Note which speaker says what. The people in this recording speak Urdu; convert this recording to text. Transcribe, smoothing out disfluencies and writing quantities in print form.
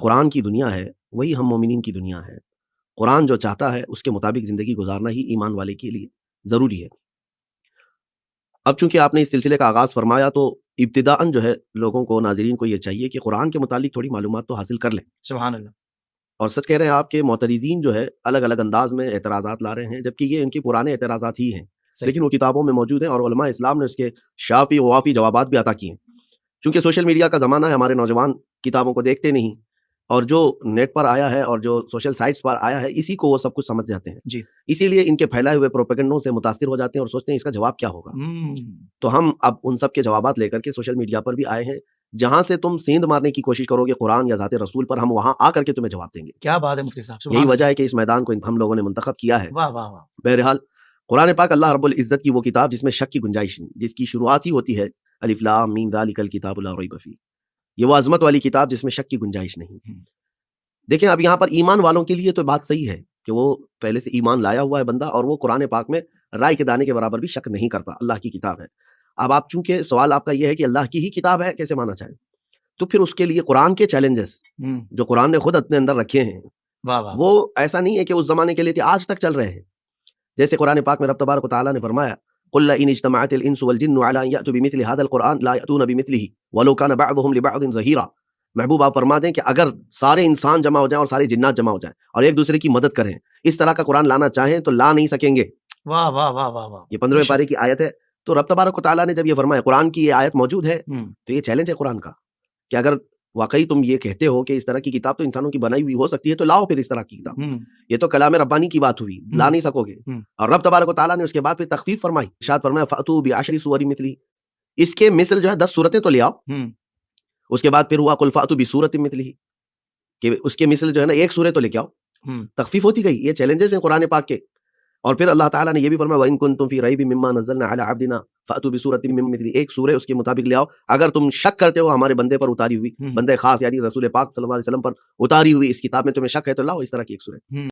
Speaker 1: قرآن کی دنیا ہے وہی ہم مومنین کی دنیا ہے. قرآن جو چاہتا ہے اس کے مطابق زندگی گزارنا ہی ایمان والے کے لیے ضروری ہے. اب چونکہ آپ نے اس سلسلے کا آغاز فرمایا تو ابتداءً جو ہے لوگوں کو، ناظرین کو یہ چاہیے کہ قرآن کے متعلق تھوڑی معلومات تو حاصل کر لیں.
Speaker 2: سبحان اللہ.
Speaker 1: اور سچ کہہ رہے ہیں آپ کے معترضین جو ہے الگ الگ انداز میں اعتراضات لا رہے ہیں، جبکہ یہ ان کے پرانے اعتراضات ہی ہیں، لیکن وہ کتابوں میں موجود ہیں اور علماء اسلام نے اس کے شافی و وافی جوابات بھی عطا کیے ہیں. چونکہ سوشل میڈیا کا زمانہ ہے، ہمارے نوجوان کتابوں کو دیکھتے نہیں، اور جو نیٹ پر آیا ہے اور جو سوشل سائٹس پر آیا ہے اسی کو وہ سب کچھ سمجھ جاتے ہیں.
Speaker 2: جی.
Speaker 1: اسی لیے ان کے پھیلائے ہوئے پروپیگنڈوں سے متاثر ہو جاتے ہیں اور سوچتے ہیں اس کا جواب کیا ہوگا. تو ہم اب ان سب کے جوابات لے کر کے سوشل میڈیا پر بھی آئے ہیں. جہاں سے تم سیند مارنے کی کوشش کرو گے قرآن یا ذات رسول پر، ہم وہاں آ کر کے تمہیں جواب دیں گے.
Speaker 2: کیا بات ہے مفتی صاحب.
Speaker 1: یہی وجہ ہے کہ اس میدان کو ہم لوگوں نے منتخب کیا ہے.
Speaker 2: واہ واہ واہ.
Speaker 1: بہرحال قرآن پاک اللہ رب العزت کی وہ کتاب جس میں شک کی گنجائش نہیں، جس کی شروعات ہی ہوتی ہے الف لام میم ذالک الکتاب لا ریب فیہ. یہ وہ عظمت والی کتاب جس میں شک کی گنجائش نہیں. دیکھیں اب یہاں پر ایمان والوں کے لیے تو بات صحیح ہے کہ وہ پہلے سے ایمان لایا ہوا ہے بندہ، اور وہ قرآن پاک میں رائے کے دانے کے برابر بھی شک نہیں کرتا. اللہ کی کتاب ہے. اب آپ چونکہ سوال آپ کا یہ ہے کہ اللہ کی ہی کتاب ہے کیسے مانا جائے، تو پھر اس کے لیے قرآن کے چیلنجز جو قرآن نے خود اپنے اندر رکھے ہیں وہ ایسا نہیں ہے کہ اس زمانے کے لیے تھے، آج تک چل رہے ہیں. جیسے قرآن پاک میں رب تبارک و تعالیٰ نے فرمایا قل ان اجتمعت الانس والجن على ان ياتوا بمثل هذا القرآن لا ياتون بمثله ولو كان بعضهم لبعض ظهيرا. محبوب آپ فرما دیں کہ اگر سارے انسان جمع ہو جائیں اور سارے جنات جمع ہو جائیں اور ایک دوسرے کی مدد کریں، اس طرح کا قرآن لانا چاہیں تو لا نہیں سکیں گے.
Speaker 2: واہ واہ واہ واہ واہ.
Speaker 1: یہ 15ویں پارے کی آیت ہے. تو رب تبارک و تعالیٰ نے جب یہ فرمایا قرآن کی یہ آیت موجود ہے تو یہ چیلنج ہے قرآن کا کہ اگر واقعی تم یہ کہتے ہو کہ اس طرح کی کتاب تو انسانوں کی بنائی ہوئی ہو سکتی ہے تو لاؤ پھر اس طرح کی کتاب. یہ تو کلام ربانی کی بات ہوئی، لا نہیں سکو گے. اور رب تبارک و تعالیٰ نے اس کے بعد پھر تخفیف فرمائی، ارشاد فرمایا فأتوا بعشر سور مثلی، اس کے مثل جو ہے 10 سورتیں تو لے آؤ. اس کے بعد پھر ہوا قل فأتوا بسورۃ مثلہ، کہ اس کے مثل جو ہے نا ایک سورہ تو لے کے آؤ. تخفیف ہوتی گئی. یہ چیلنجز ہیں قرآن پاک کے. اور پھر اللہ تعالیٰ نے یہ بھی فرمایا وَإِن كُنتُم فِي رَيْبٍ مِّمَّا نَزَّلْنَا عَلَىٰ عَبْدِنَا فَأْتُوا بِسُورَةٍ مِّن مِّثْلِهِ، ایک سورہ اس کے مطابق لے آؤ. اگر تم شک کرتے ہو ہمارے بندے پر اتاری ہوئی، بندے خاص یعنی رسول پاک صلی اللہ علیہ وسلم پر اتاری ہوئی اس کتاب میں تمہیں شک ہے تو لاؤ اس طرح کی ایک سورہ.